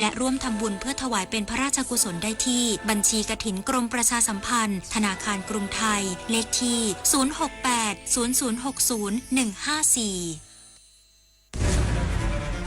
และร่วมทำบุญเพื่อถวายเป็นพระราชกุศลได้ที่บัญชีกฐินกรมประชาสัมพันธ์ธนาคารกรุงไทยเลขที่ 068 0060 154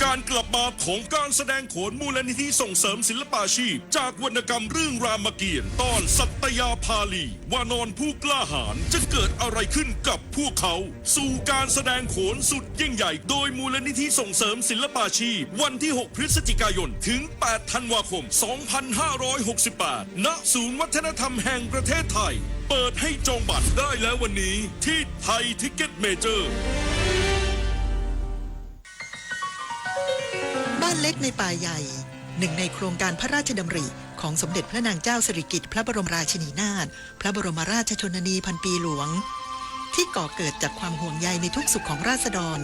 การกลับมาของการแสดงโขนมูลนิธิส่งเสริมศิลปาชีพจากวรรณกรรมเรื่องรามเกียรติ์ตอนสัตยาภาลีวานอนผู้กล้าหาญจะเกิดอะไรขึ้นกับพวกเขาสู่การแสดงโขนสุดยิ่งใหญ่โดยมูลนิธิส่งเสริมศิลปาชีพวันที่ 6 พฤศจิกายนถึง 8 ธันวาคม 2568 ณ ศูนย์วัฒนธรรมแห่งประเทศไทยเปิดให้จองบัตรได้แล้ววันนี้ที่ไทยทิกเก็ตเมเจอร์บ้านเล็กในป่าใหญ่หนึ่งในโครงการพระราชดำริของสมเด็จพระนางเจ้าสิริกิติ์พระบรมราชินีนาถพระบรมราชชนนีพันปีหลวงที่ก่อเกิดจากความห่วงใยในทุกสุขของราษฎร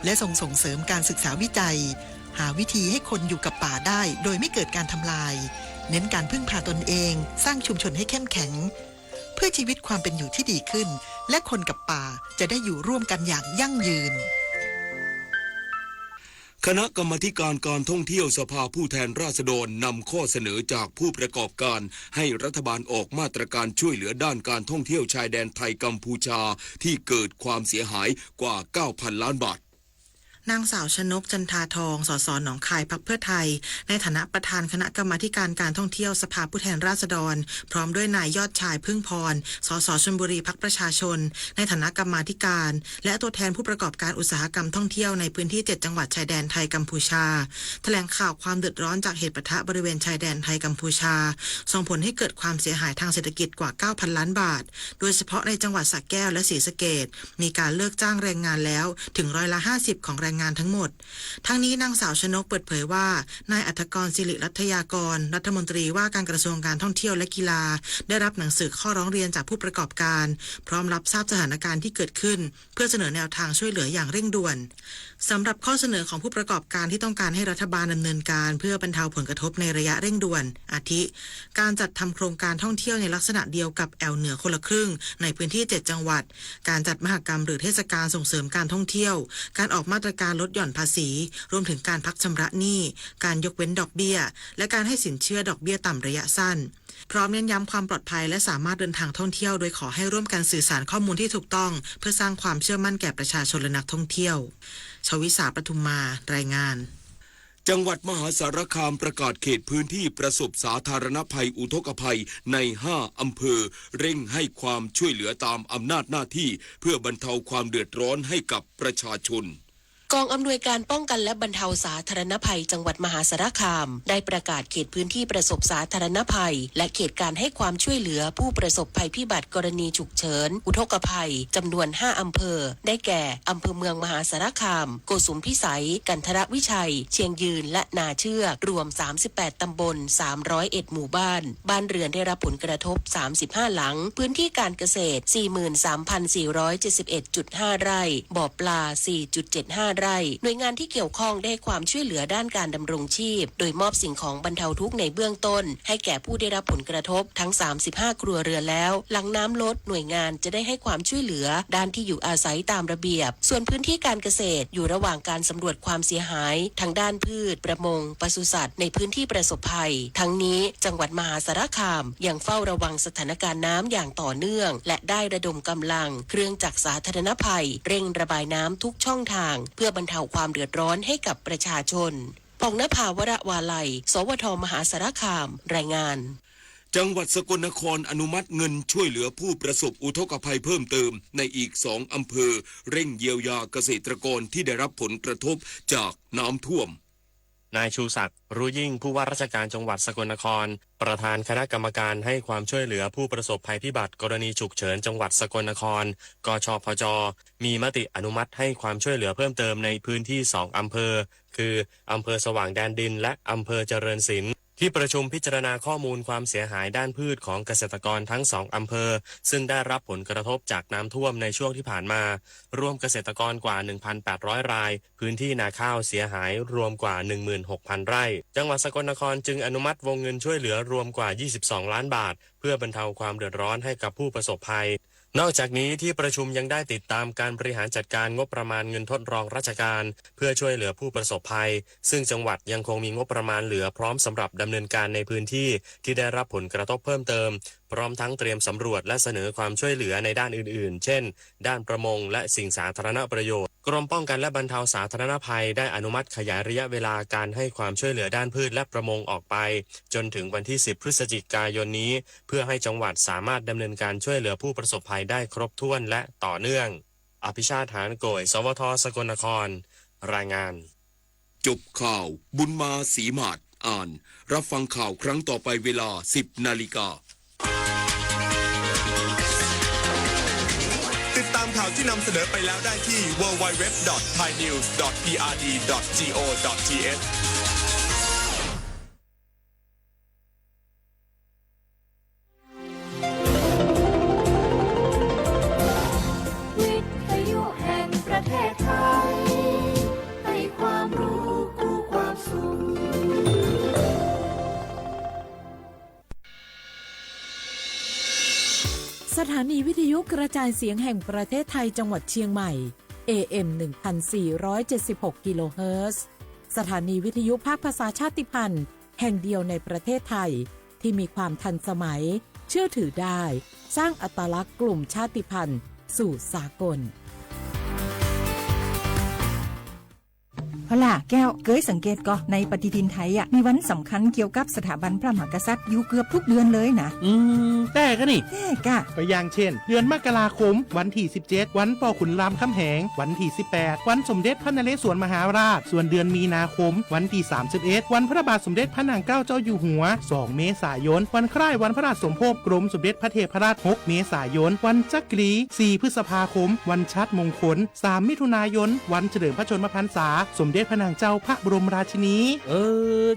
และส่งเสริมการศึกษาวิจัยหาวิธีให้คนอยู่กับป่าได้โดยไม่เกิดการทำลายเน้นการพึ่งพาตนเองสร้างชุมชนให้เข้มแข็งเพื่อชีวิตความเป็นอยู่ที่ดีขึ้นและคนกับป่าจะได้อยู่ร่วมกันอย่างยั่งยืนคณะกรรมาธิการการท่องเที่ยวสภาผู้แทนราษฎรนำข้อเสนอจากผู้ประกอบการให้รัฐบาลออกมาตรการช่วยเหลือด้านการท่องเที่ยวชายแดนไทยกัมพูชาที่เกิดความเสียหายกว่า 9,000 ล้านบาทนางสาวชนกจันทาทองสสหนองคายพรรคเพื่อไทยในฐานะประธานคณะกรรมาการการท่องเที่ยวสภาผู้แทนราษฎรพร้อมด้วยนายยอดชายพึ่งพรสสชลบุรีพรรคประชาชนในฐานะกรรมาการและตัวแทนผู้ประกอบการอุตสาหกรรมท่องเที่ยวในพื้นที่7จังหวัดชายแดนไทยกัมพูชาแถลงข่าวความเดือดร้อนจากเหตุปะทะบริเวณชายแดนไทยกัมพูชาส่งผลให้เกิดความเสียหายทางเศรษฐกิจกว่า 9,000 ล้านบาทโดยเฉพาะในจังหวัดสระแก้วและศรีสะเกษมีการเลิกจ้างแรงงานแล้วถึง50%ของแรงงานทั้งหมดทั้งนี้นางสาวชนกเปิดเผยว่านายอัฐกรศิริรัตยากรรัฐมนตรีว่าการกระทรวงการท่องเที่ยวและกีฬาได้รับหนังสือข้อร้องเรียนจากผู้ประกอบการพร้อมรับทราบสถานการณ์ที่เกิดขึ้นเพื่อเสนอแนวทางช่วยเหลืออย่างเร่งด่วนสำหรับข้อเสนอของผู้ประกอบการที่ต้องการให้รัฐบาลดำเนินการเพื่อบรรเทาผลกระทบในระยะเร่งด่วนอาทิการจัดทำโครงการท่องเที่ยวในลักษณะเดียวกับแอลเหนือคนละครึ่งในพื้นที่7จังหวัดการจัดมหกรรมหรือเทศกาลส่งเสริมการท่องเที่ยวการออกมาตรการลดหย่อนภาษีรวมถึงการพักชำระหนี้การยกเว้นดอกเบี้ยและการให้สินเชื่อดอกเบี้ยต่ำระยะสั้นพร้อมเน้นย้ำความปลอดภัยและสามารถเดินทางท่องเที่ยวโดยขอให้ร่วมกันสื่อสารข้อมูลที่ถูกต้องเพื่อสร้างความเชื่อมั่นแก่ประชาชนและนักท่องเที่ยวชวิสาปทุมมารายงานจังหวัดมหาสารคามประกาศเขตพื้นที่ประสบสาธารณภัยอุทกภัยใน5อำเภอเร่งให้ความช่วยเหลือตามอำนาจหน้าที่เพื่อบรรเทาความเดือดร้อนให้กับประชาชนกองอำนวยการป้องกันและบรรเทาสาธารณภัยจังหวัดมหาสารคามได้ประกาศเขตพื้นที่ประสบสาธารณภัยและเขตการให้ความช่วยเหลือผู้ประสบภัยพิบัติกรณีฉุกเฉินอุทกภัยจำนวน5อำเภอได้แก่อำเภอเมืองมหาสารคามโกสุมพิสัยกันทรวิชัยเชียงยืนและนาเชือกรวม38ตำบล301หมู่บ้านบ้านเรือนได้รับผลกระทบ35หลังพื้นที่การเกษตร 43,471.5 ไร่บ่อปลา 4.75ไร่หน่วยงานที่เกี่ยวข้องได้ความช่วยเหลือด้านการดำรงชีพโดยมอบสิ่งของบรรเทาทุกข์ในเบื้องต้นให้แก่ผู้ได้รับผลกระทบทั้ง35ครัวเรือนแล้วหลังน้ำลดหน่วยงานจะได้ให้ความช่วยเหลือด้านที่อยู่อาศัยตามระเบียบส่วนพื้นที่การเกษตรอยู่ระหว่างการสำรวจความเสียหายทางด้านพืชประมงปศุสัตว์ในพื้นที่ประสบภัยทั้งนี้จังหวัดมหาสารคามยังเฝ้าระวังสถานการณ์น้ำอย่างต่อเนื่องและได้ระดมกำลังเครื่องจักรสาธารณภัยเร่งระบายน้ำทุกช่องทางเพื่อบรรเทาความเดือดร้อนให้กับประชาชนปองนภาวรวาลัยสวทมหาสารคามรายงานจังหวัดสกลนครอนุมัติเงินช่วยเหลือผู้ประสบอุทกภัยเพิ่มเติมในอีก2อำเภอเร่งเยียวยาเกษตรกรที่ได้รับผลกระทบจากน้ำท่วมนายชูศักดิ์รู้ยิ่งผู้ว่าราชการจังหวัดสกลนครประธานคณะกรรมการให้ความช่วยเหลือผู้ประสบภัยพิบัติกรณีฉุกเฉินจังหวัดสกลนครกชพจมีมติอนุมัติให้ความช่วยเหลือเพิ่มเติมในพื้นที่2อำเภอคืออำเภอสว่างแดนดินและอำเภอเจริญศิลป์ที่ประชุมพิจารณาข้อมูลความเสียหายด้านพืชของเกษตรกรทั้ง2อำเภอซึ่งได้รับผลกระทบจากน้ำท่วมในช่วงที่ผ่านมารวมเกษตรกรกว่า 1,800 รายพื้นที่นาข้าวเสียหายรวมกว่า 16,000 ไร่จังหวัดสกลนครจึงอนุมัติวงเงินช่วยเหลือรวมกว่า22ล้านบาทเพื่อบรรเทาความเดือดร้อนให้กับผู้ประสบภัย นอกจากนี้ที่ประชุมยังได้ติดตามการบริหารจัดการงบประมาณเงินทดรองราชการเพื่อช่วยเหลือผู้ประสบภัยซึ่งจังหวัดยังคงมีงบประมาณเหลือพร้อมสำหรับดำเนินการในพื้นที่ที่ได้รับผลกระทบเพิ่มเติมพร้อมทั้งเตรียมสำรวจและเสนอความช่วยเหลือในด้านอื่นๆเช่นด้านประมงและสิ่งสาธารณประโยชน์กรมป้องกันและบรรเทาสาธารณภัยได้อนุมัติขยายระยะเวลาการให้ความช่วยเหลือด้านพืชและประมงออกไปจนถึงวันที่10พฤศจิกายนนี้เพื่อให้จังหวัดสามารถดำเนินการช่วยเหลือผู้ประสบภัยได้ครบถ้วนและต่อเนื่องอภิชาติ หานโกยสวทสกลนครรายงานจบข่าวบุญมาศรีมาศอ่านรับฟังข่าวครั้งต่อไปเวลา 10 นาฬิกาติดตามข่าวที่นำเสนอไปแล้วได้ที่ www.thainews.prd.go.thวิทยุแห่งประเทศไทยให้ความรู้คู่ความสุขสถานีวิทยุกระจายเสียงแห่งประเทศไทยจังหวัดเชียงใหม่ AM 1476 กิโลเฮิรตซ์สถานีวิทยุภาคภาษาชาติพันธุ์แห่งเดียวในประเทศไทยที่มีความทันสมัยเชื่อถือได้สร้างอัตลักษณ์กลุ่มชาติพันธุ์สู่สากลเอาล่ะแก้วเกยสังเกตก็ในปฏิทินไทยมีวันสำคัญเกี่ยวกับสถาบันพระมหากษัตริย์อยู่เกือบทุกเดือนเลยนะแต่ก็นี่แต่กะก็อย่างเช่นเดือนมกราคมวันที่17วันป่อขุนรามคำแหงวันที่18วันสมเด็จพระนเรศวรมหาราชส่วนเดือนมีนาคมวันที่31วันพระบาทสมเด็จพระนางเกล้าเจ้าอยู่หัว2เมษายนวันคล้ายวันพระราชสมภพกรมสมเด็จพระเทพรัตน์6เมษายนวันจักรี4พฤษภาคมวันชัดมงคล3มิถุนายนวันเฉลิมพระชนมพรรษาสมเด็จพระนางเจ้าพระบรมราชินี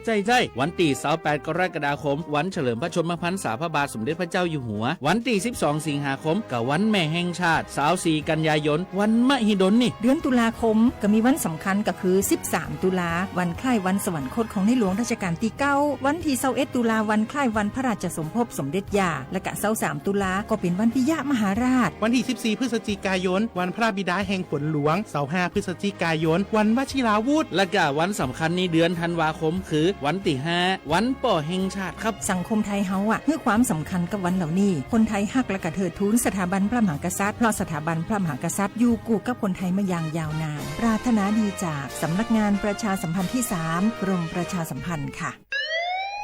ใจวันที่28กรกฎาคมวันเฉลิมพระชนมพรรษาพระบาทสมเด็จพระเจ้าอยู่หัววันที่12สิงหาคมกับวันแม่แห่งชาติ24กันยายนวันมหิดลนี่เดือนตุลาคมก็มีวันสำคัญก็คือ13ตุลาวันคล้ายวันสวรรคตของในหลวงรัชกาลที่9วันที่21ตุลาวันคล้ายวันพระราชสมภพสมเด็จย่าและก็23ตุลาก็เป็นวันปิยมหาราชวันที่14พฤศจิกายนวันพระบิดาแห่งฝนหลวง25พฤศจิกายนวันวชิราวุธและก็วันสำคัญในเดือนธันวาคมคือวันที่5วันป่อแห่งชาติครับสังคมไทยเฮาให้ความสำคัญกับวันเหล่านี้คนไทยฮักและก็เทิดทูนสถาบันพระมหากษัตริย์เพราะสถาบันพระมหากษัตริย์อยู่คู่กับคนไทยมาอย่างยาวนานปรารถนาดีจากสำนักงานประชาสัมพันธ์ที่3กรมประชาสัมพันธ์ค่ะ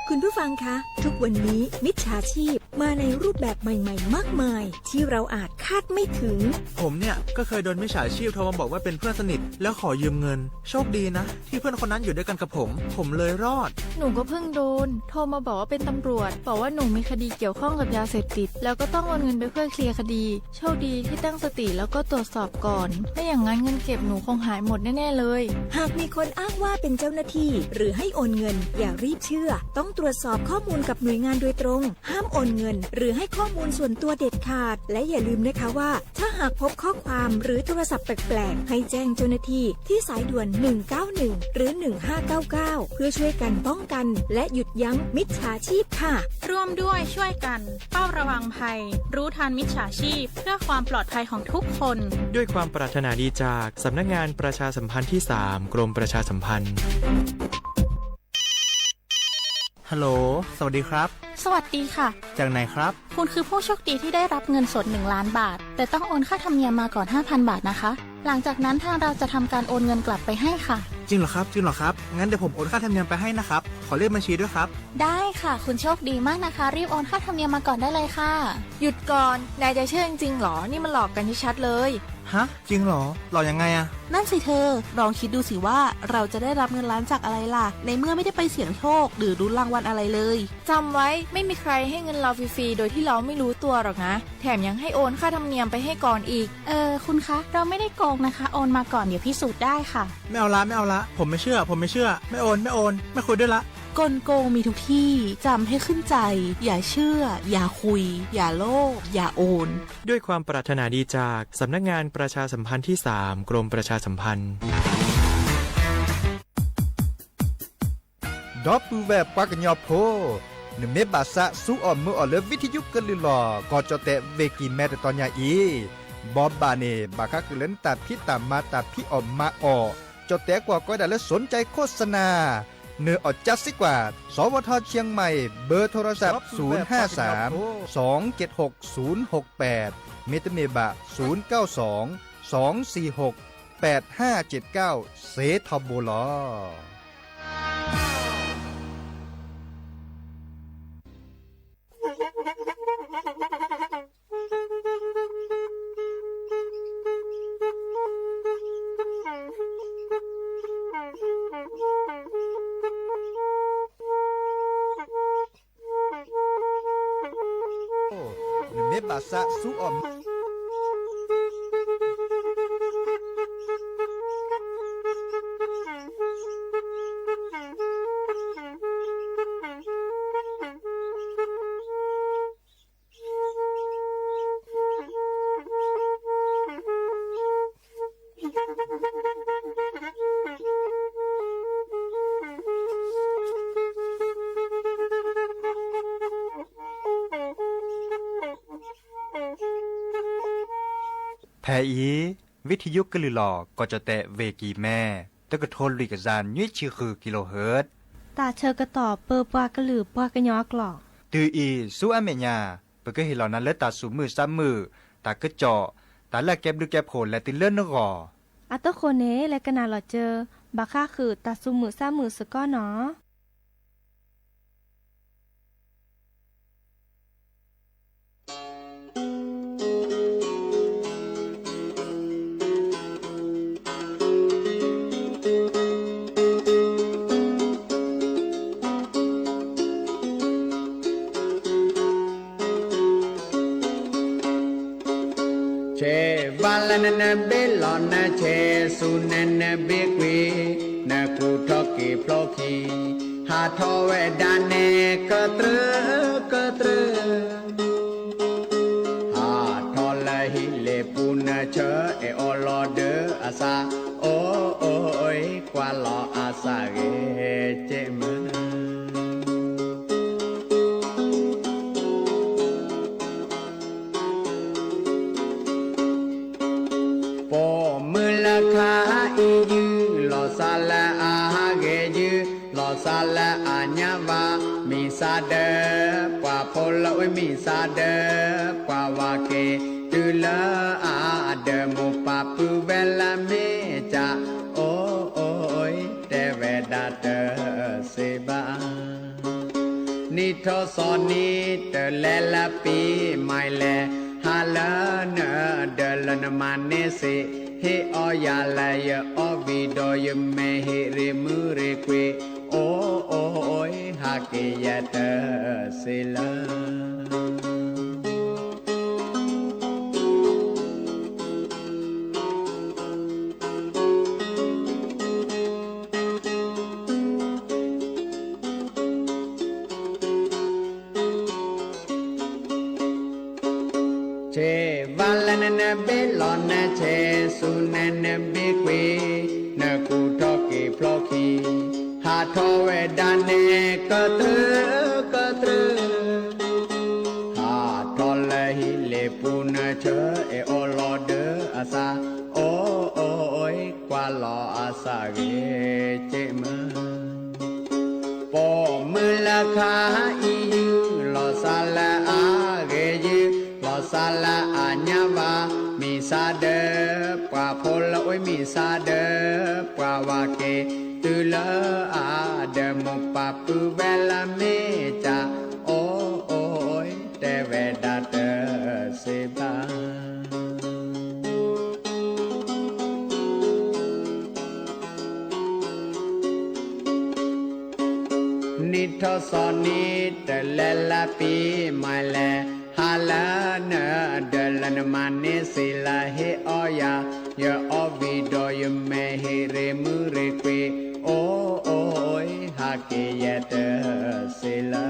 คุณผู้ฟังคะทุกวันนี้มิจฉาชีพมาในรูปแบบใหม่ๆมากมายที่เราอาจคาดไม่ถึงผมเนี่ยก็เคยโดนมิจฉาชีพโทรมาบอกว่าเป็นเพื่อนสนิทแล้วขอยืมเงินโชคดีนะที่เพื่อนคนนั้นอยู่ด้วยกันกับผมเลยรอดหนูก็เพิ่งโดนโทรมาบอกว่าเป็นตำรวจบอกว่าหนูมีคดีเกี่ยวข้องกับยาเสพติดแล้วก็ต้องโอนเงินไปเพื่อเคลียร์คดีโชคดีที่ตั้งสติแล้วก็ตรวจสอบก่อนไม่อย่างนั้นเงินเก็บหนูคงหายหมดแน่ๆเลยหากมีคนอ้างว่าเป็นเจ้าหน้าที่หรือให้โอนเงินอย่ารีบเชื่อต้องตรวจสอบข้อมูลกับหน่วยงานโดยตรงห้ามโอนเงินหรือให้ข้อมูลส่วนตัวเด็ดขาดและอย่าลืมนะคะว่าถ้าหากพบข้อความหรือโทรศัพท์แปลกๆให้แจ้งเจ้าหน้าที่ที่สายด่วน191หรือ1599เพื่อช่วยกันป้องกันและหยุดยั้งมิจฉาชีพค่ะร่วมด้วยช่วยกันเฝ้าระวังภัยรู้ทันมิจฉาชีพเพื่อความปลอดภัยของทุกคนด้วยความปรารถนาดีจากสำนักงานประชาสัมพันธ์ที่3กรมประชาสัมพันธ์ฮัลโหลสวัสดีครับสวัสดีค่ะจากไหนครับคุณคือผู้โชคดีที่ได้รับเงินสด1ล้านบาทแต่ต้องโอนค่าธรรมเนียมมาก่อน 5,000 บาทนะคะหลังจากนั้นทางเราจะทำการโอนเงินกลับไปให้ค่ะจริงเหรอครับงั้นเดี๋ยวผมโอนค่าธรรมเนียมไปให้นะครับขอเลขบัญชีด้วยครับได้ค่ะคุณโชคดีมากนะคะรีบโอนค่าธรรมเนียมมาก่อนได้เลยค่ะหยุดก่อนนายจะเชื่อจริงๆหรอนี่มันหลอกกันชัดเลยฮะจริงเหรอหลอกยังไงอะนั่นสิเธอลองคิดดูสิว่าเราจะได้รับเงินล้านจากอะไรล่ะในเมื่อไม่ได้ไปเสี่ยงโชคหรือลุ้นรางวัลอะไรเลยจำไว้ไม่มีใครให้เงินเราฟรีๆโดยที่เราไม่รู้ตัวหรอกนะแถมยังให้โอนค่าธรรมเนียมไปให้ก่อนอีกคุณคะเราไม่ได้โกงนะคะโอนมาก่อนเดี๋ยวพิสูจน์ได้ค่ะไม่เอาละผมไม่เชื่อไม่โอนไม่คุยด้วยละกลโกงมีทุกที่จำให้ขึ้นใจอย่าเชื่ออย่าคุยอย่าโลภอย่าโอนด้วยความปรารถนาดีจากสำนักงานประชาสัมพันธ์ที่3กรมประชาสัมพันธ์ดอปปูแบบปักญอโพ หนึ่งเมบาสะสู้อ่อมมืออ่อเลิฟวิทยุกันลือหล่อก็จะแตะเวกีแม่แต่ตอนยาอีบอบบาเนบาคักคือเล่นตัดพี่ตามมาตัดพี่อ่อมมาอ่อจะแตะกว่าก็ได้แล้วสนใจโฆษณาเนื้ออดจัดสิกว่าสวทเชียงใหม่เบอร์โทรศัพท์053 276 068เมตเมบะ092 246 8579เซทอมโบลอเมบาสะสู้ออมแทอีวิทยุกลือหลอก็จะแตะเวกีแม่ตะกะโทนลุยกะจานยุ่ยชื่อคือกิโลเฮิรตซ์ตาเชอกระต่อเปอปากระหลือปากระยอกหลอกตืออีสู้อเมญาเปก็เห็นเหล่านั้นและตาสูมือซ้ำมือตากระเจาะตาละแก็บดูแก็บโผล่และติเลื่อนนกออัตโคเนและกะนาหลอเจอบาค่าคือตาซุมือซ้ำมือสก้อเนาะนเบลอนนะเชสุนันเบกวีนะกูทอกีพลอกีหาทอเวดานเนกตรหาทอละหิเลปูนะเชเออลอเดอาซาโอยกว่าลออาซาเกเจมซาลาอาญาวามีซาเดกว่าพลไว้มีซาเดกว่าวาเกตุลอาเดมุปาปุเวลาเมจาโอยเตเวดาเตเซบานิทอสอนิเตเลลปีไม่เลฮาลเนเดลนมาเนเซเฮออยาลายอวิดอยเมเฮเรมุเรเกโอยฮาเกยเตเซลาเชวัลนันเบลอนนะเชสุนันเบกวีนะกูทอกีพลอกีหาทอเวดานเนกตรหาทอละหิเลปูนะเชเออลอเดอาซาโอยกว่าลออาซาเกเจมปอมือละคาอียูลอซาละอาเกยูลอซาละอาญาวามีซาเดปว่าพลโอยมีซาเดปว่าวาเกตุลอาเดมุปาปุเวลาเมจาโอยเตเวดาเตเซบานิทอสอนิเตเลลาปีไม่เลฮาลาเนเดลนมาเนสิลาเฮออยายอวิดอยเมเฮเรมุเรเกโอยฮาเกยเตเซลา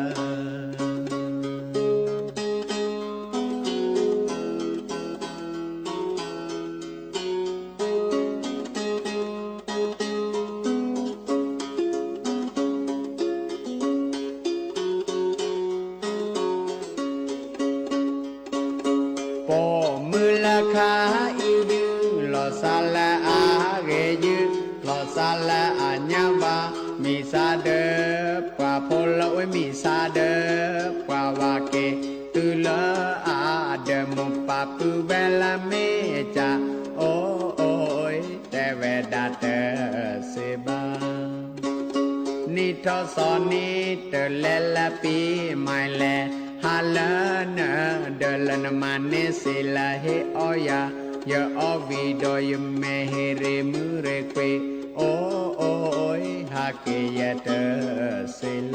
มิซาเดปวาวาเกตุลอาเดมุปะปุเวลาเมจาโอโอยแต่เวดาเตเสบานิทอสอนิเตเลลปีไม่แลฮาลเนเดลนมาเนสิลาเฮออยายออวีดอยเมเฮเรมุเรเกโอโอยฮาเกยเตเสล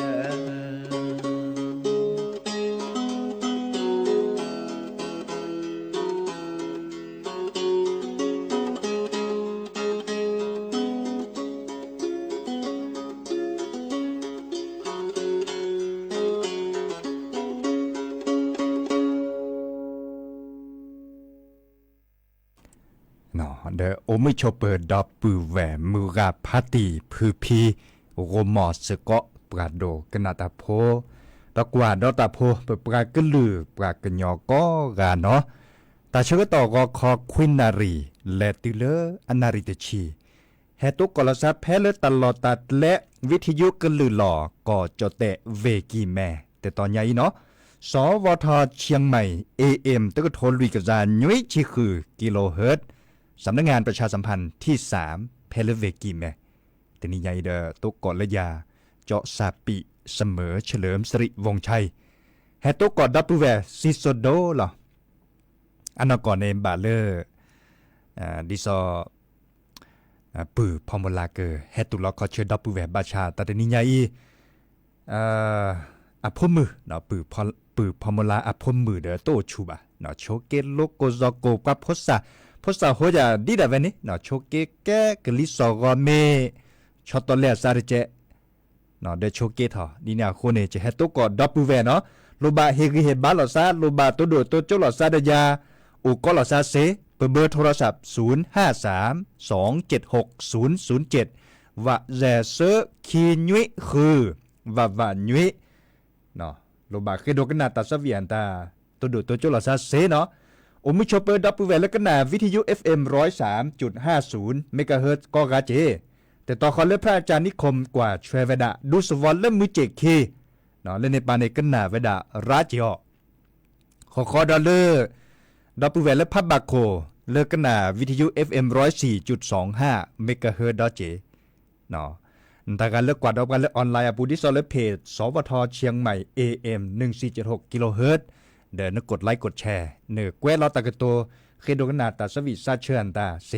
เดอโอมิชเปอร์ดอปูแหวมือราพาติพือพีโรมอสเกาะปราโดกนาตาโพตะกว่าดอตาโพเปปรากะลือปรากะญอก็กาเนาะตาเชกต่อก็คอควินนารีและติเลอนาริตชีเฮตุกลซาแพเลตลอดตัดและวิทยุกะลือหล่อก็จะแตะเวกีแม่แต่ตอนใหญ่เนาะสวทเชียงใหม่ AM ตะกโทนลุยกะจานยุ้ยชิคือกิโลเฮิรตซ์สำนักงานประชาสัมพันธ์ที่3เพลเวกีแมแต่นี่ใหญ่เดอตุกกอละยาเจาะซาปิเสมอเฉลิมสิริวงชัยแฮตุกกอดับปูแวซิโซโดหรออันนก่อนในบาเลอร์ดิซอปือพอมลาเกอแฮตุลอคอเชดับปูแวบาชาแต่นี่ใหญ่อพมือเนาะปือพอมลาอพมือเดอโตชูบะเนาะโชเกโลโกซอโกกับพษาพอสาวจะดีดาเวนี่เนาะโชเกแกกลิสอกเมชอตเลซาริเจเนาะเดโชเกทอดีเนี่ยคนเนี่ยจะเฮตุกอดับปูแวเนาะโลบาเฮกิเฮบาลอซาโลบาตัวโดตัวโจลอซาเดยาอุกอลอซาเซเบอร์โทรศัพท์0532760007วะแซเซคีนุยคือวะนุยเนาะโลบาเคโดกันนาตาซาเวียนตาตัวโดตัวโจลอซาเซเนาะโอมิชอเปอร์ดับปูแวแล้วก็นาวิทยุ FM 103.50 เมกะเฮิรตซ์ก็กาเจแต่ต่อคอนเลือพระอาจารย์นิคมกว่าเทรเวดาดูสวอลและมือเจกเคเนาะเล่นในปานในกันนาเวดาราจิโอขอดอลเลอร์ดับปูแวและพับบาโคเลิกกันนาวิทยุ FM 104.25 เมกะเฮิรตซ์เจเนาะแต่การเลือกกว่าดอกกันเลือกออนไลน์ปูดิซอลและเพจสวทเชียงใหม่ AM 1476 กิโลเฮิรตซ์เดินกดไลค์กดแชร์เนื้อแกวลอตากโตเคโดกนาตาสวิซาเชิญตาเส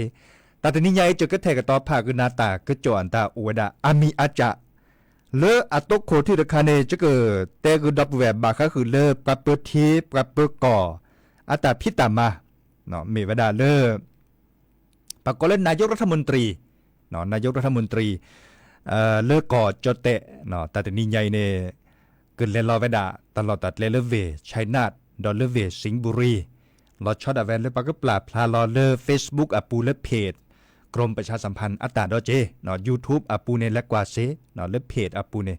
ตาตนิยายจะกระแทกต่อภาคนาตากระจอนตาอวดาอามีอาจะเลออัตโคที่ตะคาเนจะเกิดแต่คือดับแวบบาคคือเลอปรับเปิดทีปรับเปิดก่ออัตาพิตามาเนาะมีวดาเลอปากกเล่นนายกรัฐมนตรีเนาะนายกรัฐมนตรีเลอก่อจเตะเนาะตาตนิยายเนเกินเลลอเวดาตลอดตัดเลเวชัยนาทดอลเลเวสิงห์บุรีลอช็อตอแวนเลปากก็ปลาพลาลอเลเฟซบุ๊กอปูและเพจกรมประชาสัมพันธ์อัตตาดอเจเนาะ YouTube อปูเนและกว่าเซเนาะและเพจอปูเน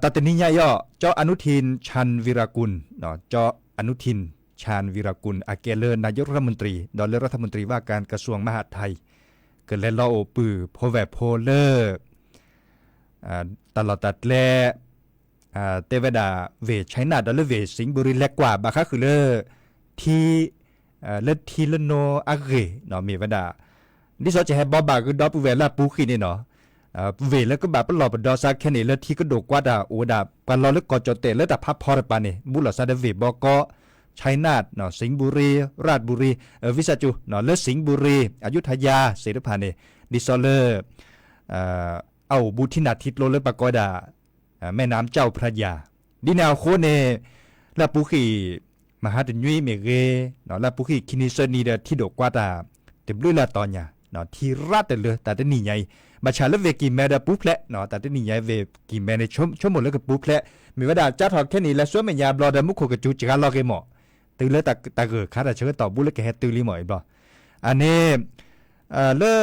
ตัดนิยายย่อเจ้าอนุทินชันวีรกุลเนาะเจ้าอนุทินชาญวีรกุลอาเกเลนายกรัฐมนตรีดอลเลรัฐมนตรีว่าการกระทรวงมหาดไทยเกิดเลลอโอปือโพแวโพเลอร์ตลอดตัดแลเตวดาเวชัยนาทดอลเลเวสิงห์บุรีและกว่าบาคาคือเลที่เลทีลโนอาเกเนาะมีวดานี่สอจะให้บาคือดอปูเวลาปูขีนี่เนาะเวแล้วก็แบบหลอบดอซาแค่นี้แล้วที่ก็โดกว่าดาโอดาปันรอแล้วก็จอเตแล้วแต่พับพอร์ปานนี่บุลซาเดเวบอก็ชัยนาทเนาะสิงห์บุรีราชบุรีวิษณุเนาะเลสิงห์บุรีอยุธยาเสรพานี่ดิซอเลเอาบุทินาทิตโลเลปากอดาแม่น้ำเจ้าพระยาดินาโคเนลาปุขีมหาดยุยเมเกเนาะลาปุขีคินิเซนีเดที่ดกว่าตาเต็มด้วยละตอนเนี่ยเนาะที่รัดแต่เลยแต่นี่ใหญ่มาชาลเวกิแม่ดาปุ๊บแพละเนาะแต่นี่ใหญ่เวกิแม่ในชั่วโมงแล้วก็ปุ๊บแพละมีว่าดาจ้าถอดแค่นี้แล้วสวยไม่ยาบลอดมุขกจูจิกาลอกเกหมอตื่นเลยตาเกิดขาดเชื่อต่อบุลเกเฮตื่นลิหมออีกบ่อันนี้เลิ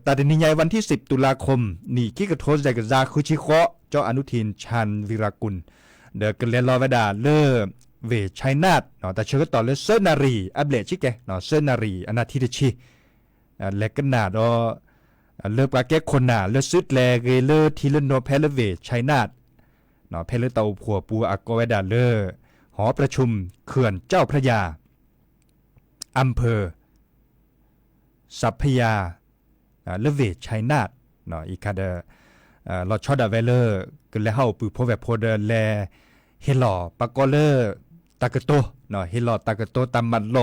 ตัดนิยายวันที่10ตุลาคมนี่คิกระโทษใจกับซาคุชิโคะเจ้าอนุทินชันวีรกุลเดกเรียนรอเวดาเลิเวชัยนาทเนาะแต่เชื่อต่อเลยเซนารีอัปเดตชิแกเนาะเซนารีอนาทิตชิและกันนาดเลิปาแกคนนาเลิสุดแลเกเลทีลโนเพลเวชัยนาท เนาะเพลเตาผัวปูอากอเวดาเลอร์หอประชุมเขื่อนเจ้าพระยาอำเภอสัพพยาเลเวชชัยนาทเนาะอีกคาเดลอชอดาเวเลอร์กึเลเฮาปือโพแวโพเดแลเฮลอปากอเลอร์ตากะโตเนาะเฮลอตากะโตตามมันโล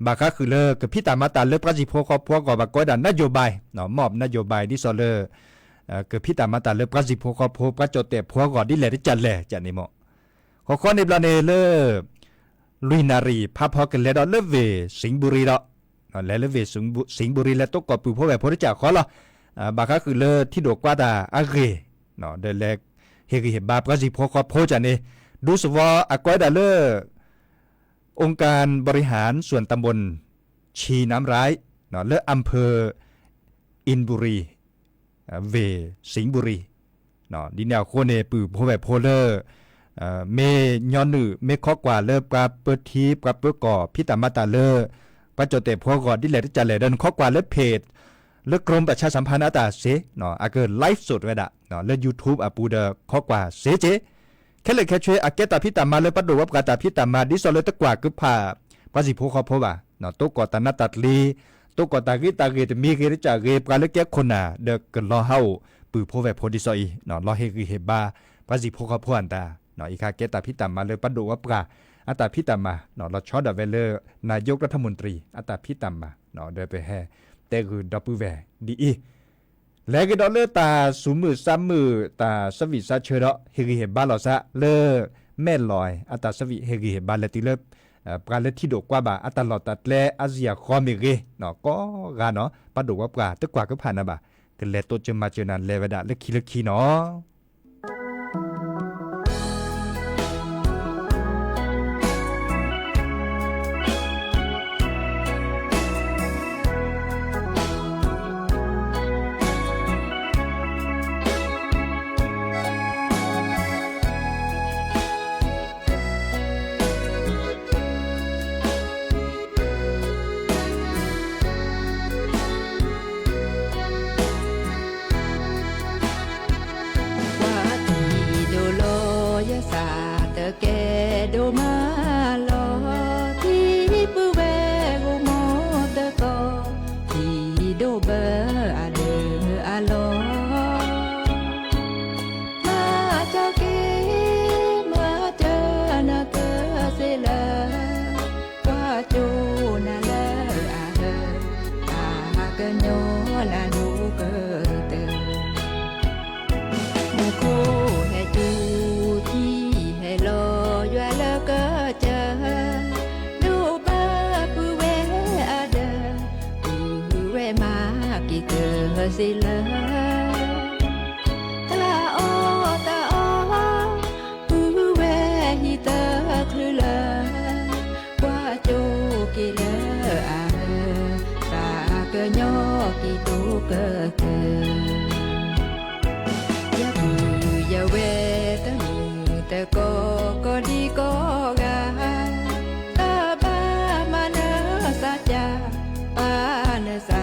บาคะคือเลอกะพี่ตามาตาเลอประจิโพครอบครัวก็บากอดานโยบายเนาะมอบนโยบายดิซอเลอร์กะพี่ตามาตาเลอประจิโพครอบครัวประจโตะพัวก็ดิแลดิจันแลจันนี่หมอขอข้อในปลาเนเลอลุยนารีพาพอกันเลดอเลเวสิงห์บุรีดอและเลเวสิงห์บุรีและตกกอปือโพแวโพริจ่าขอละบาคะคือเลอที่ดอกกว่าตาอะเกเนาะเดแลกเฮกิเฮบาประจิโพครอบครัวจันนี่ดูสวอากอยดาเลอองค์การบริหารส่วนตำบลชีน้ำร้ายเนาะและอำเภออินบุรีเวสิงห์บุรีเนาะดินแนวโคเนปือโพแวโพเลอร์เมยอนนือเมคอกว่าเลิบกับเปิดทีกับเปิดก่อพิตามาตาเลอปัจจุเตพัวก่อดิแลที่จะแลเดินคอกว่าเลิบเพจเลิกกรมประชาสัมพันธ์อาตาเสเนาะอาเกินไลฟ์สดไว้ดะเนาะเลิก YouTube อาปูเดคอกว่าเสเจแค่เลยแค่ช่วยอาเกตาพิตามาเลยปัดดูว่ากาตาพิตามาดิสอเลตกว่าคือผ่าภาษีพวกเขาพบว่าเนาะตัวก่อตานาตัดลีตัวก่อตากิตาเกตมีเกริจาเกปกาเลแก่คนน่ะเดกรอเฮาปือโพแวโพดิซอยเนาะรอเฮกิเฮบาภาษีพวกเขาพวนตาเนาะอีกาเกตาพิตามาเลยปัดดูว่าปกาอาตาพิตามาเนาะเราชอดาเวเลอร์นายกรัฐมนตรีอาตาพิตามาเนาะเดไปแฮแต่คือดับเบิลแวดีและก็ดอเลตาสูมือซ้ำมือตาสวิซาเชอร์เฮกิเฮบาลอซะเลอแม่ลอยอัตาสวิเฮกิเฮบาเลติเลปลาเลที่ดกกว่าบาอัตลอดตัดแลอาเซียคอมิเกเนาะก็กาเนาะปะดกว่าปลาตึกกว่าก็ผ่านนะบาก็เลโตจะมาเจอนันเลวดาเลคีเนาะสิเลตาโอผู้เวหิตาคลือเลว่าโจกิเลอาตาเกยอกิตูเกเกยาบือยาเวตะมือแต่ก็ดีก็กาตาบ้ามาเนสัจจาปาเนสา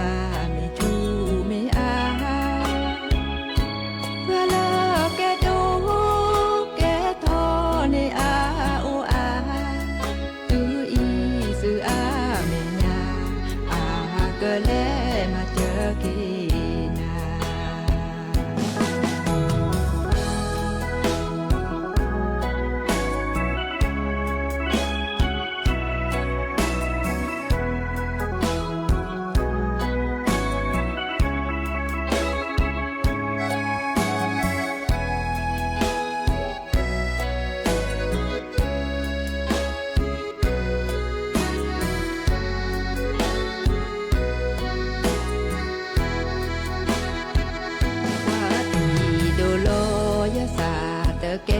แก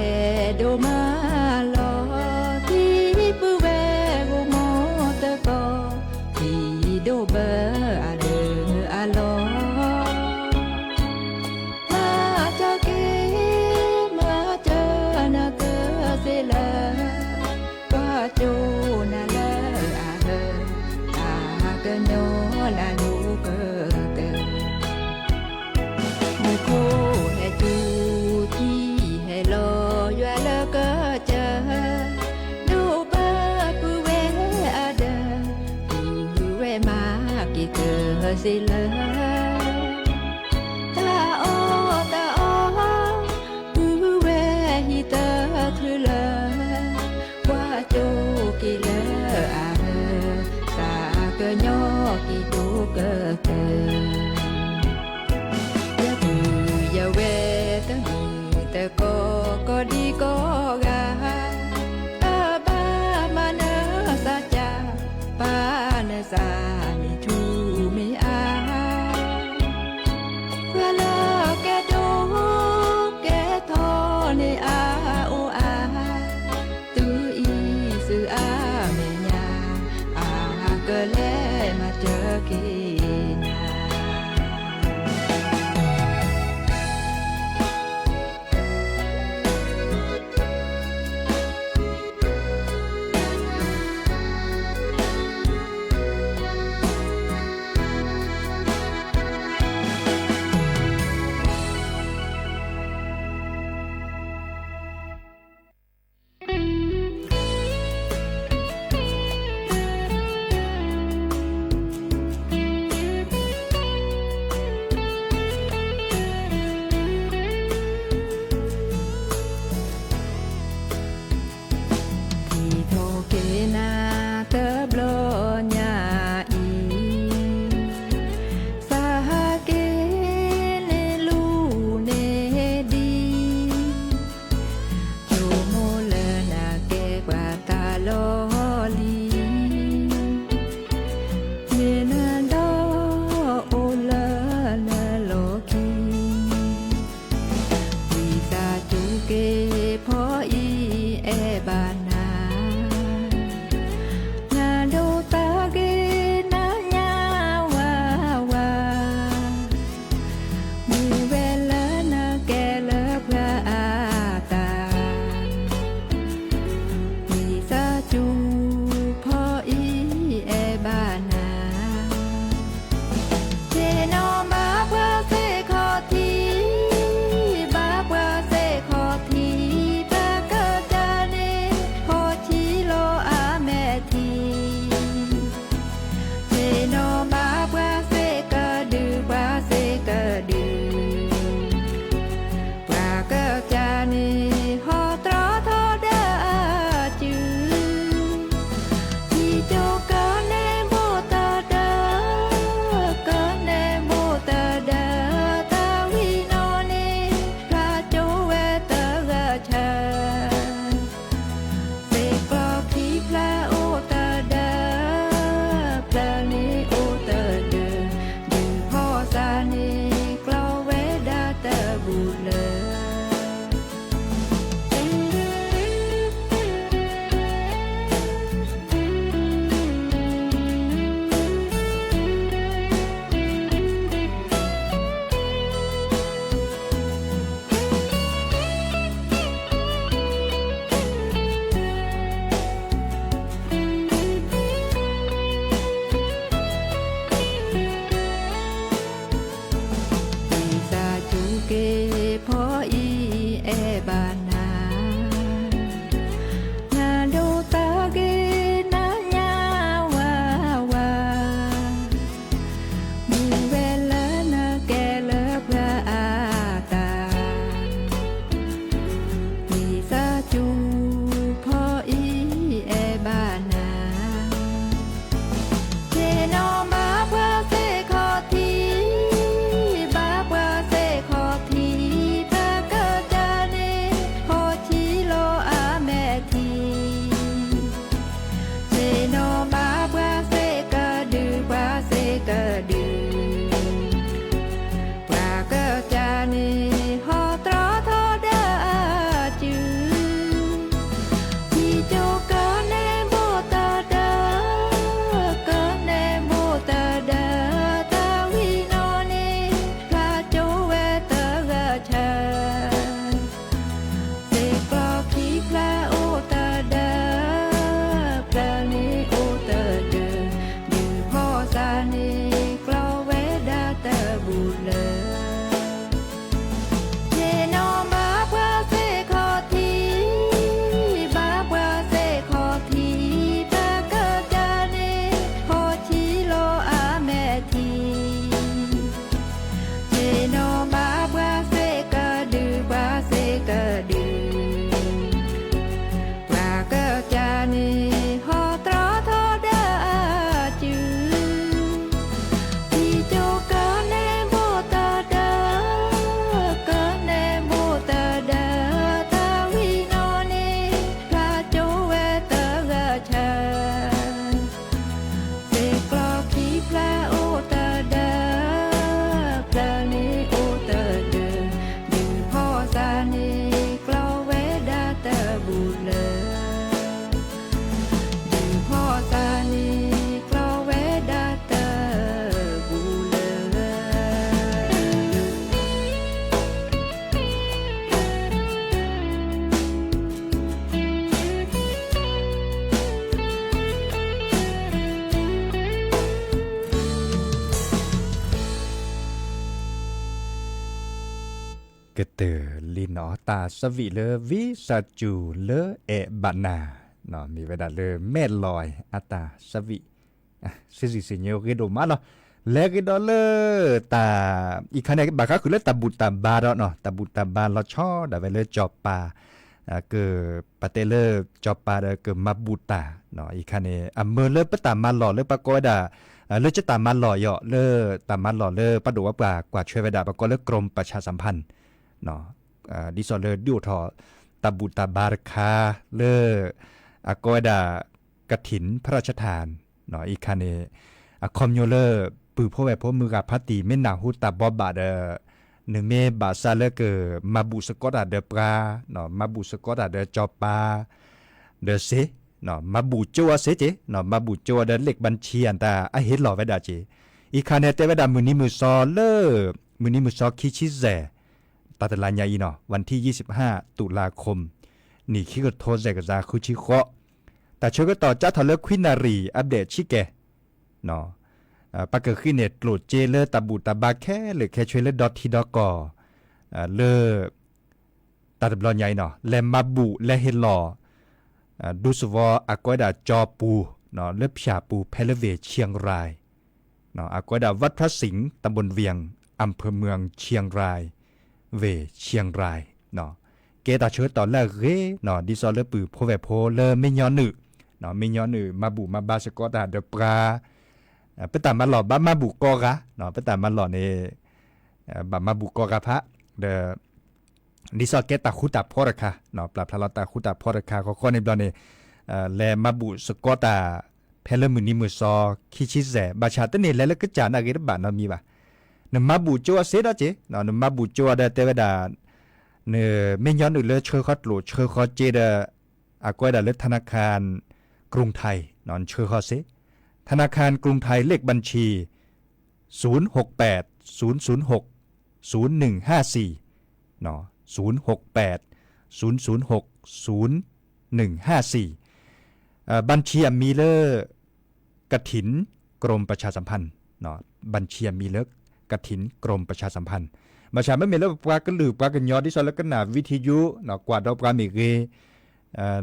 โดมาลอที่ปือแวกูโมตะกอที่โดเบออาเดอาลอมาจากเกมาเจอนาเกเสลว่าโจนาเลอาเฮตาเกโนนาลูเกเตมุโคให้จูที่ให้ลอ สิเลตาโอฮือเวฮิเตอคือเลว่าโจกิเลอาเฮตาเกญอกิดูเกเตยะบือยะเวตะมีตะก็ดีก็กาอาบามาเนสะจาปาเนสามิทูมิอา บูเลดูพ่อตานีกลอเวดาเตอบูเล กเตอลินอตาสวิเลวิสจูเลเอบานาเนาะมีเวลาเลแม่ลอยอาตาสวิสิสิเนโอเกโดมาเนาะเลกดอเลตาอีคันเนี่ยบากะคือเลตาบุตาบาเนาะตาบุตาบาลอชอดาเวเลจอปาเกปาเตเลจอปาเกมาบุตาเนาะอีคันเนี่ยอเมเลปตามาหล่อเลปะกอดาเลจะตามาหล่อยอเลตามาหล่อเลปะดูว่ากว่าช่วยเวดาปะกอเลกรมประชาสัมพันธ์เนาะดิซอเลดิวทอตาบุตาบาร์คาเลอากอดากฐินพระราชทานเนาะอีคันเนี่ยคอมโยเลปือพ่อแม่พ่อมือกับพัตติเมนาหุตาบอบบาเดหนึ่งเมบาซาเลเกมาบุสกอดาเดปราเนาะมาบุสกอดาเดจอปาเดเซเนาะมาบุจัวเซเจเนาะมาบุจัวเดเล็กบัญชีอันตาอะเฮ็ดหล่อไว้ดาเจอีคันเนี่ยเตเวดามือนี้มือซอเลมือนี้มือซอคิชิเซตาตะลานยาอีเนาะวันที่25ตุลาคมนี่คิกโทเซกซาคุชิโคแต่เชื่อก็ต่อจ้าทอเลควินารีอัปเดตชิเกเนาะปะเกิดขึ้นเนี่ยตรวจเจเลตาบูตาบาแค่หรือแค่ช่วยเลดอททีดอกอเลตาตบลอนใหญ่เนาะและมาบุและเฮลอดูสวออากอยดาจอปูเนาะเลพชาปูเพลเวเชียงรายเนาะอากอยดาวัดพระสิงห์ตำบลเวียงอำเภอเมืองเชียงรายเวเชียงรายเนาะเกตาเชิดต่อแรกเรเนาะดิซอเลปือโพเวโพเลไม่ย้อนหนึเนาะไม่ย้อนหนึมาบุมาบาสกอดาเดปราไปตามมาหล่อบ้ามาบุกอกะเนาะไปตามมาหล่อในบ้ามาบุกอกะพระเดดิซอเกตาคุตาพอระค่ะเนาะปลาพลาตาคุตาพอระค่ะก็ข้อในบลอนี่แลมาบุสกอตาเพลมือนี้มือซอคิชิเซบาชาตนี่แล้วก็จานาเกตบานามีบ่นมาบุจัวเสดาเจเนาะนมาบุจัวเดเตวดาเนไม่ย้อนอื่นเลยเชื่อคอดโหลเชื่อคอเจเดอากอยดาเลธนาคารกรุงไทยนอนเชื่อคอเซธนาคารกรุงไทยเลขบัญชี068 006 0154เนาะ068 006 0154บัญชีมีเลกฐินกรมประชาสัมพันธ์เนาะบัญชีมีเลกฐินกรมประชาสัมพันธ์มาชาไม่มีเลปลากระลือปลากันยอดิซอลกันหนาวิทยุเนาะกว่าดอกปลาเมเก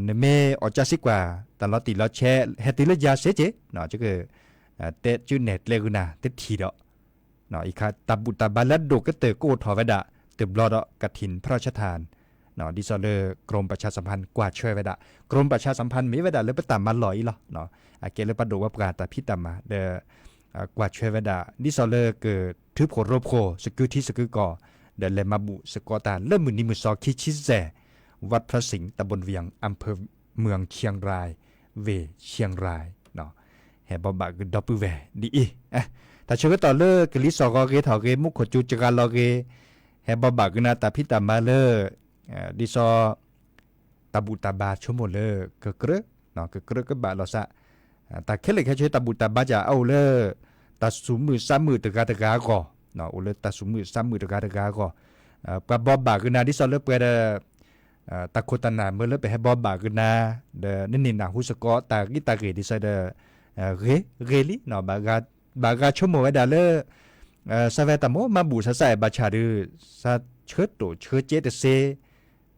เนเมอจาสิกว่าแต่เราติดเราแชร์เฮติลยาเสเจเนาะจะคือเตจูเน็ตเลกุนาเตทีดอเนาะอีกค่ะตับบุตาบาลดก็เตโกทอเวดะเตบลอดกฐินพระราชทานเนาะดิซอเลกรมประชาสัมพันธ์กว่าช่วยเวดะกรมประชาสัมพันธ์มีเวดะเลยไปตามมาลอยหรอเนาะอาเกเลปะโดว่าประกาศแต่พิตามาเดกว่าช่วยเวดะดิซอเลเกิดทึบโคโรโคสกุที่สกุกอเดเลมาบุสกอตาเริ่มมือนี้มือซอคิชิเซวัดพระสิงห์ตำบลเวียงอำเภอเมืองเชียงรายเวเชียงรายเนาะแห่บบะกดอปูเวดีอีแต่เชื่อต่อเลกลิสอกอเกถอเกมุขจูจกาลอเกแห่บบะกนาตาพิตามาเลดิซอตาบุตาบาชั่วโมงเลกเกรเนาะกเกรก็บะลอซะแต่แค่เลยแค่ช่วยตาบุตาบาจะเอาเลตาสูมือซ้ำมือตะกาก่อเนาะโอเลตาสูมือซ้ำมือตะกาก่อปะบบะกนาดิซอเลเปเดตะโคตนาเมื่อเลิกไปให้บอบบากนาเดนี่นาฮุสกอตากิตาเกดิซเดเรลิเนาะบากาชั่วโมงดาเลซาเวตามมาบูซาใส่บาชาดืซาเชิดโตเชิดเจตเซ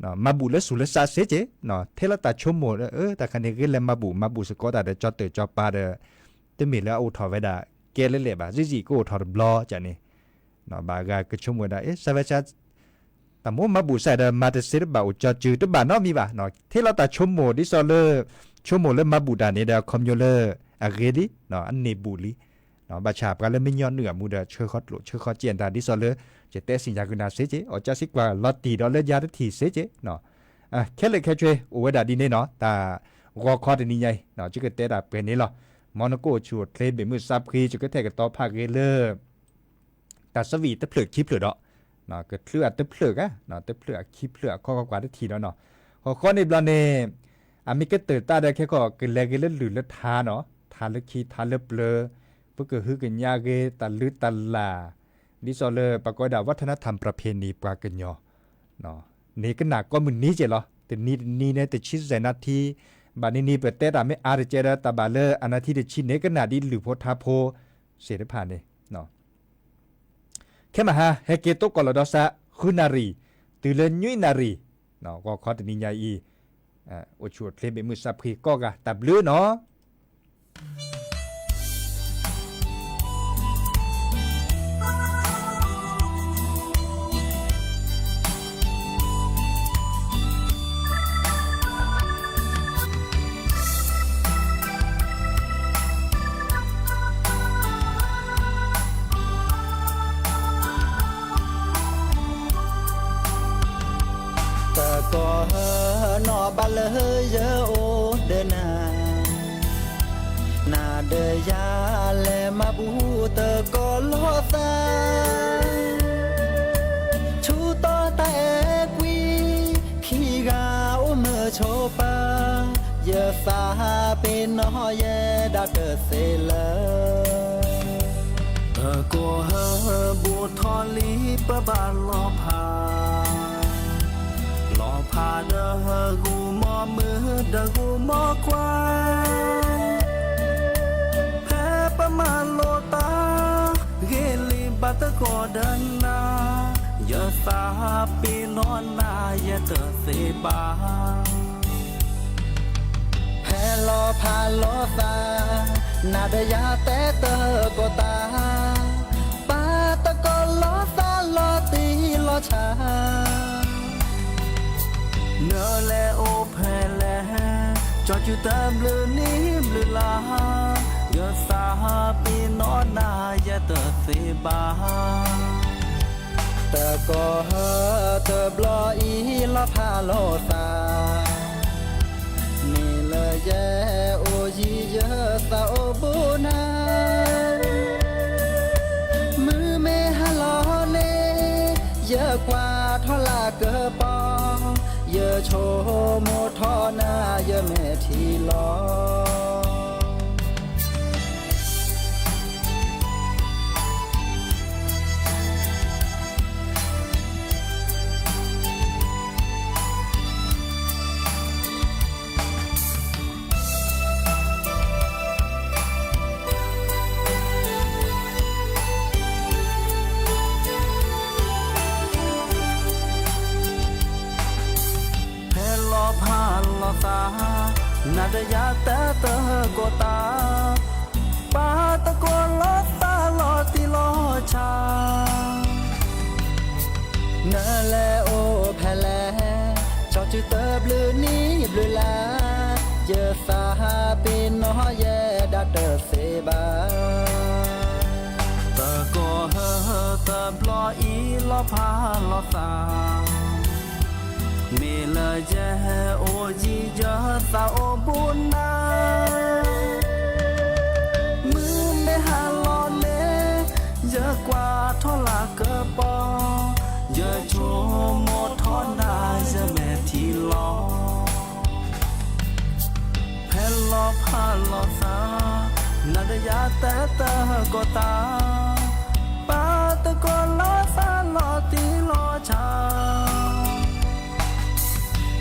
เนาะมาบูเลสุเลซาเซเจเนาะเทละตาชั่วโมงตาคันนี้ก็เลยมาบูสกอตาเดจอเตจอปาเดเตมีแล้วเอาถอไว้ดาเกเลเลบาซิก็ถอดบลอจานี่เนาะบากาก็ชั่วโมงดาซาเวชาแต่โมมาบุษย์เดมาเตสิรบ่าวจอจืดตัวบ้านนอมีบ่าเนาะที่เราตัดชั่วโมงดิซอเลชั่วโมงแล้วมาบุดานี่เดาคอมโยเลอะเรดิเนาะอันเนบุลีเนาะบาชาบกันแล้วไม่ย้อนเหนือมูเดเชื่อคอดโลเชื่อคอเจียนตาดิซอเลจะเตสิญญากุนาเสเจอจาสิกว่าลอตตีดอลเลยาดทีเสเจเนาะแค่เลยแค่ช่วยโอเวดาดีเนี่ยเนาะแต่รอคอดนี่ไงเนาะจะเกิดเตดาเป็นนี่หรอมอนโกชูดเคลเบมือซับครีจะเกิดแทกต่อภาคเรเลแต่สวีตะเปลือกคิปเปลือกเนาะเกิดเปลือกตะเปลือกเนาะตะเปลือกขี้เปลือกข้อกว่าได้ทีแล้วเนาะ หัวข้อในบลาเนมีก็ตื่นตาได้แค่ก็กินแลกินเลือดหรือเลือดทาเนาะทาเลือดขี้ทาเลือดเปลือเพื่อเกิดฮือกันยาเกตันลือตันลาดิซอเลปากดาวัฒนธรรมประเพณีปลากันยอเนาะนี่ก็หนักก็มึนนี้เจเหรอแต่นี่เนี่ยแต่ชิดใส่นาทีบานี่เปิดเตะไม่อาร์เจดาตาบาเลออันนาทีเดชินเนี่ยก็หนาดีหรือโพธาโพเสียได้ผ่านเนี่ยเนาะแค่มาฮะเฮเกโตกอลดอซะคุนารีตือเลนยุยนารีเนาะก็ขอตินิยายโอชวดเคลมเป็นมือสับขีก็กะตับเลือเนาะก็นอบาเลยเยอะโอเดนาเดยาเลมาบูเตก็ลอซาชูต่อแต่กวีขี้กาโอเมื่อโชปาเยอะสาเป็นน้อยเยดาเกเซเลก็บูทอลีปะบาลอพาพาเดอกูมอมือเดอกูมอควายแพ้ประมาณโลตาเฮลิบัตโกดันนาอย่าสาปีนอนนาอย่าเตอเสบาแพ้ลอพาลอตานาเดยาแต่เตอโกตาปาตะโกลอตาลอตีลอชาเนอแลโอแพแลจอดอยู่ตามเรือนี้เรือลาอย่าสาปีนอนนาอย่าเตอเสบาแต่ก็เตอบลออีละพาโลตานี่เลยแยโอยีเยอะสาวบูนามือเมฮาลอเลเยอะกว่าทอลาเกอปอเยอะโชโมทอนาเยอะแม่ทีลอนาดยาแต่เตอโกตาปาตะโกลอตาลอติลอชานาแลโอแพแลจอจือเตอบลือนี้บลือลาเยอะสาปีน้อยแยดาเตอเสบาตะโกเตอบลออีลอพาลอสาเมลเจโอจีเจสาโอบุนามือเมฮาลอเลเยอะกว่าทอลาเกปอเยอะโชโมทอนาเยแม่ทีลอแพลอพาลอซานาดยาแต่เตอโกตาปาตะโกลอซาลอตีลอชา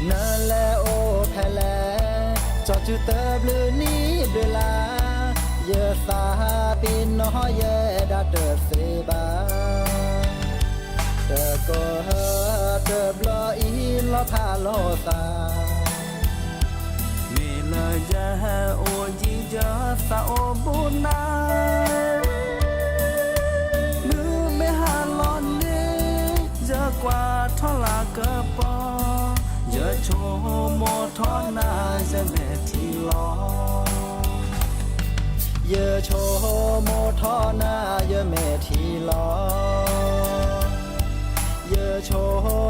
นาแลโอแพแลจอดจูเตอบลือนี้เบลาเยอะสาปีน้อยแยดาเตอเสบาเตอก็เตอบลออีลอพาโลตาเมลเยโอจีเจสาโอบุนามือเมฮาลอนเนเยอะกว่าทอลาเกปอเยอะโชโมทอนาเยแม่ทีลอเยอะโชโมทอนาเยแม่ทีลอเยอะโช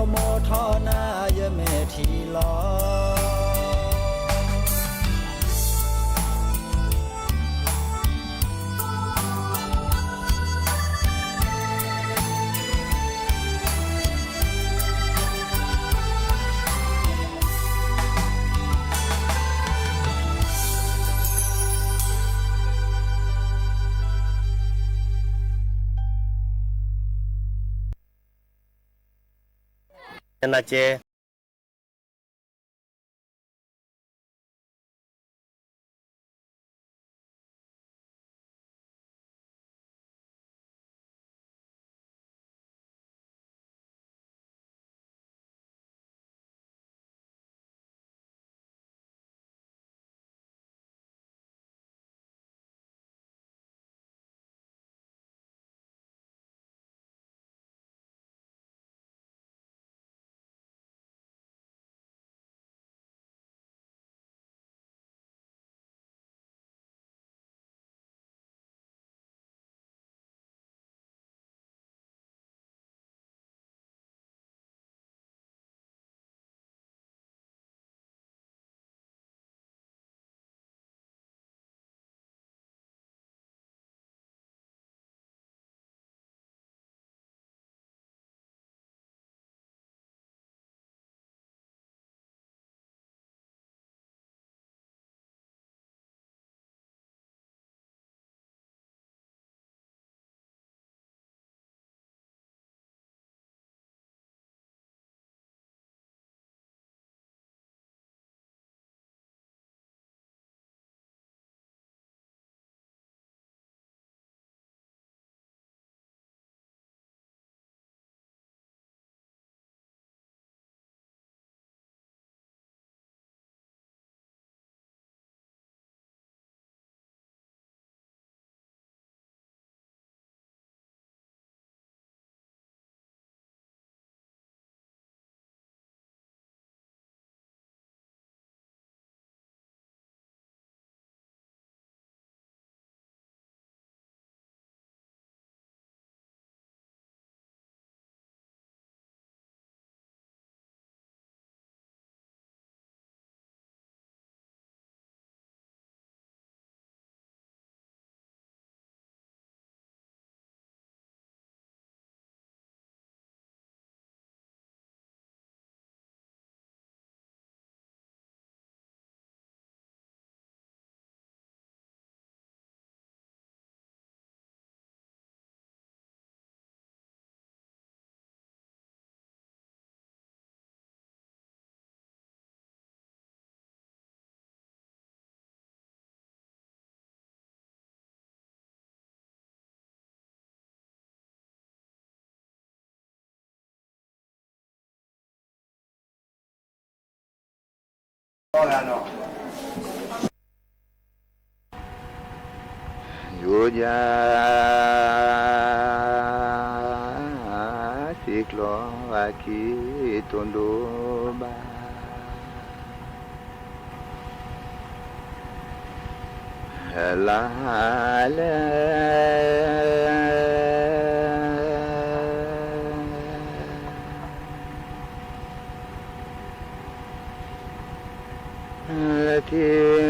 โมทอนาเยแม่ทีลอ เ นาเจอยู่ยาสิกลออาคีตุนดูบาลาเลที่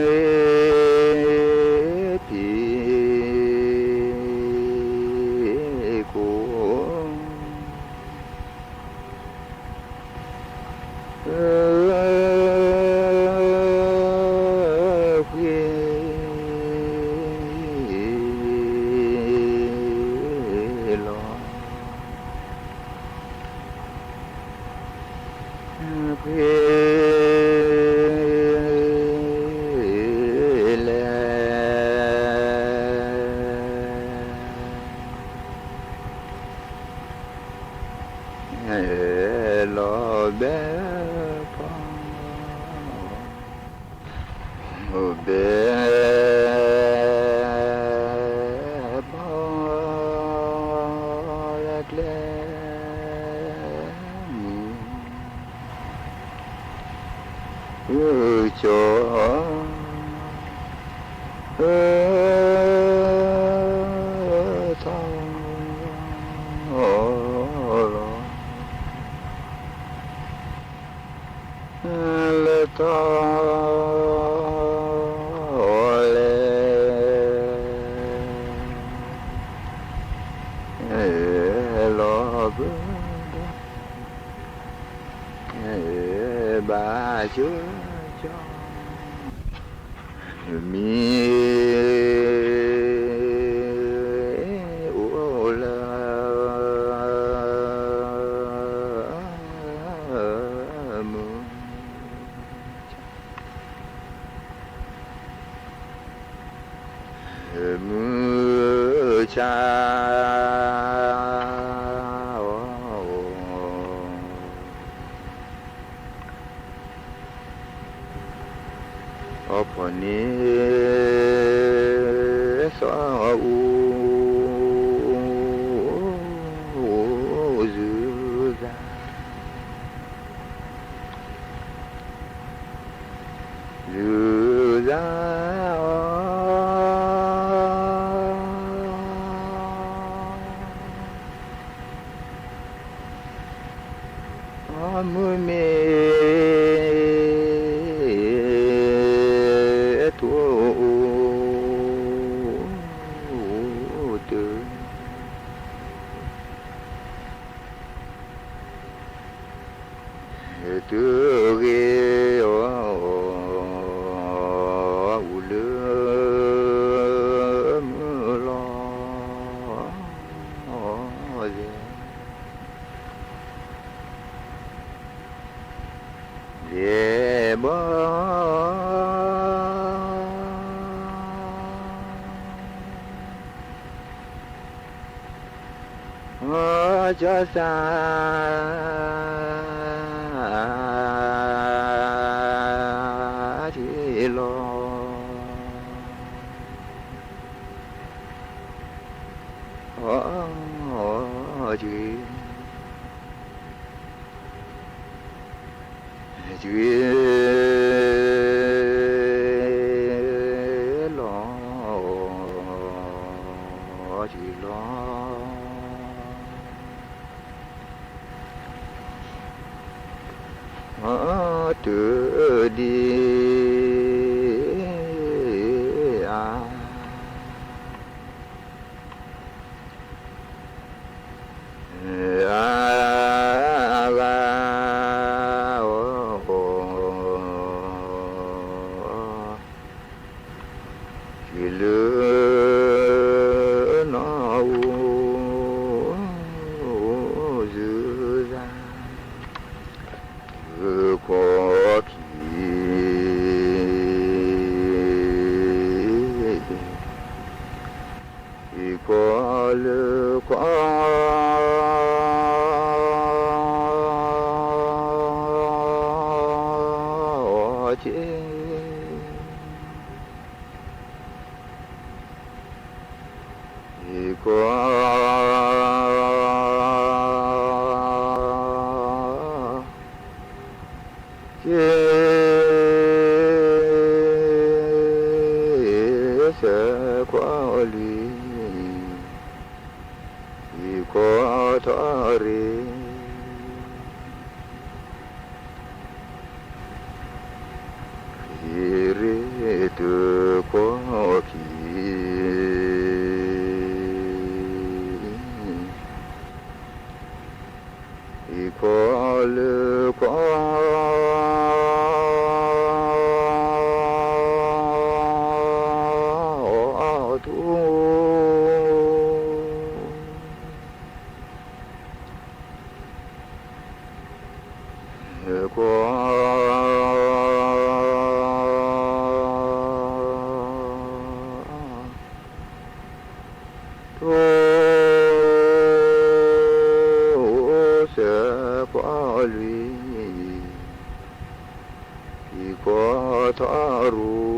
มือชาพอนี้สาวจือจาจือจามือเมจะสาที่รอจีรอจีรอtừ đi chỉ lứa nó dư ra có khi có lỡ có chế khi có sẽ qua lý thì có thoát đi khi rê từ có khi thì có lỡ có thoát ru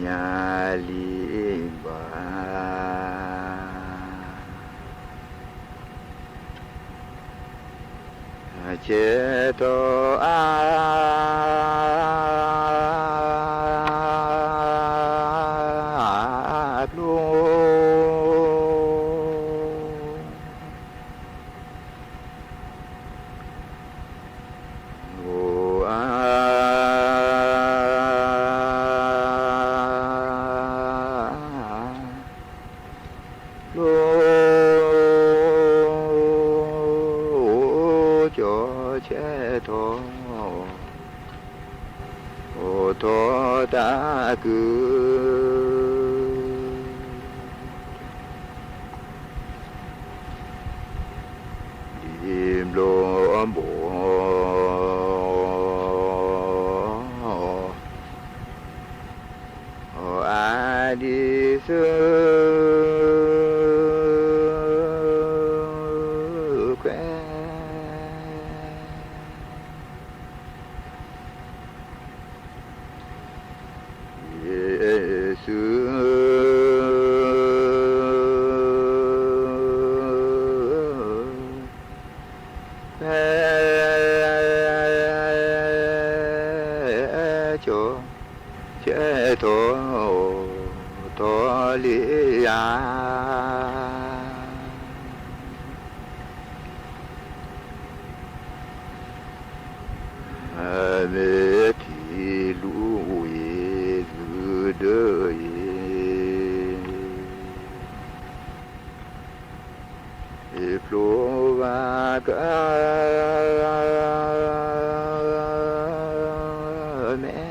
nhà li ba chế to thọ ta cứ đêm lo bộ me ti lu ye zu de ye e flo va ga me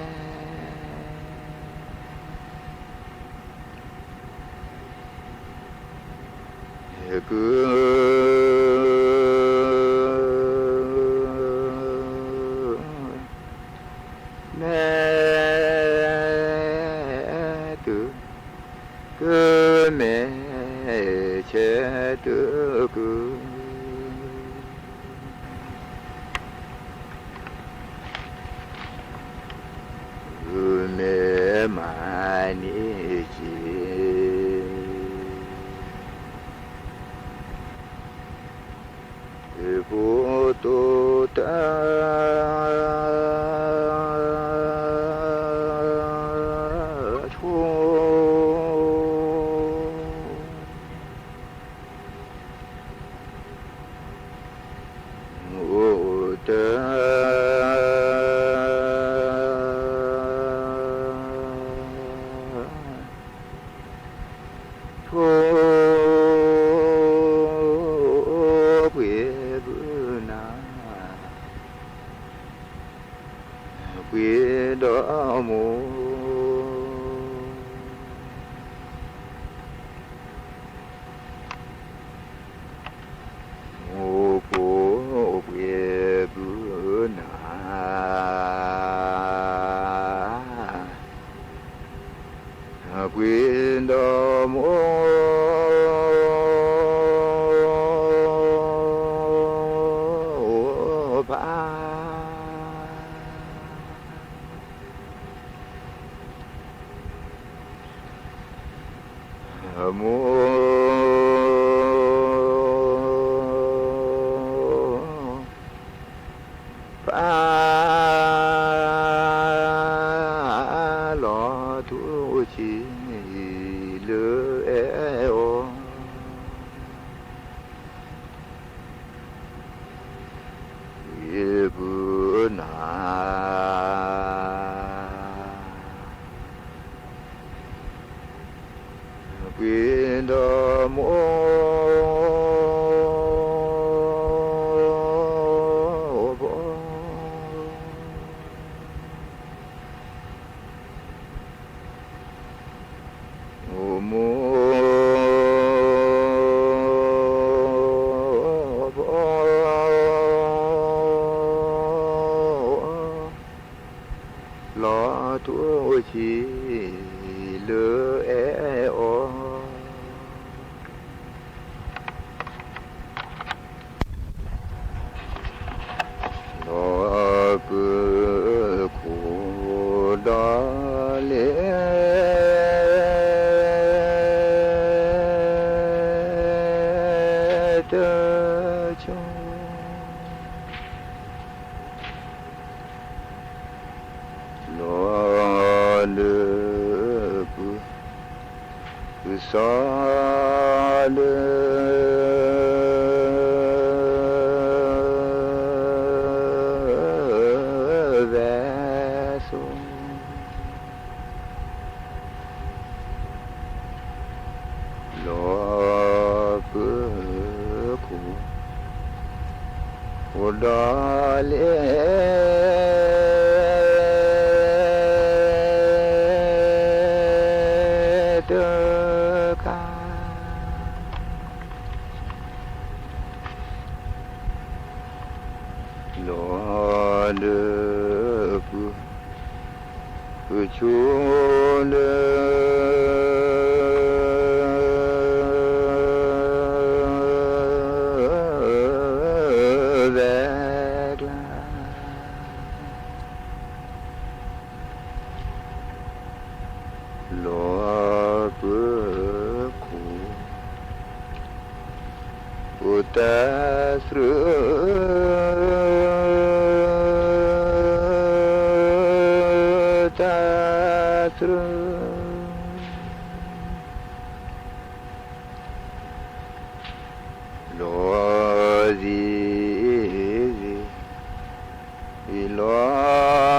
e lo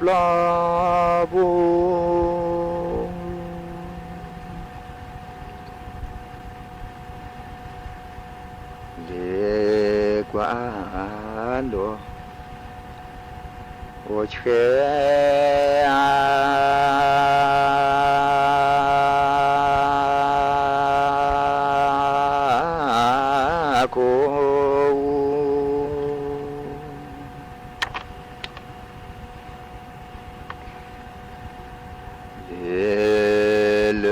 ปลาบูเล็กกว่าโดโอเชโกเล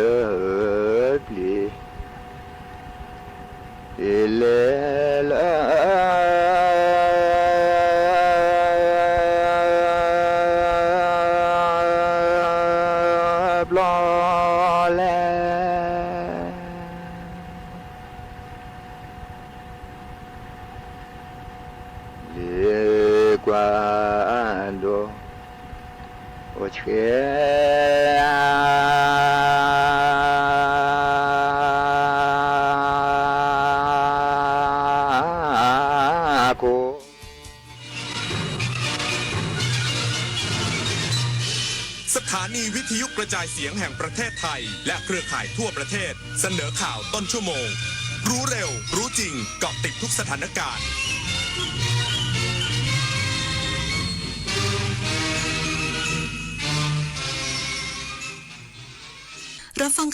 บลีเลลบลอแลเลกว่าโดโอเชโก สถานีวิทยุกระจายเสียงแห่งประเทศไทย และเครือข่ายทั่วประเทศ เสนอข่าวต้นชั่วโมง รู้เร็ว รู้จริง เกาะติดทุกสถานการณ์ รับฟัง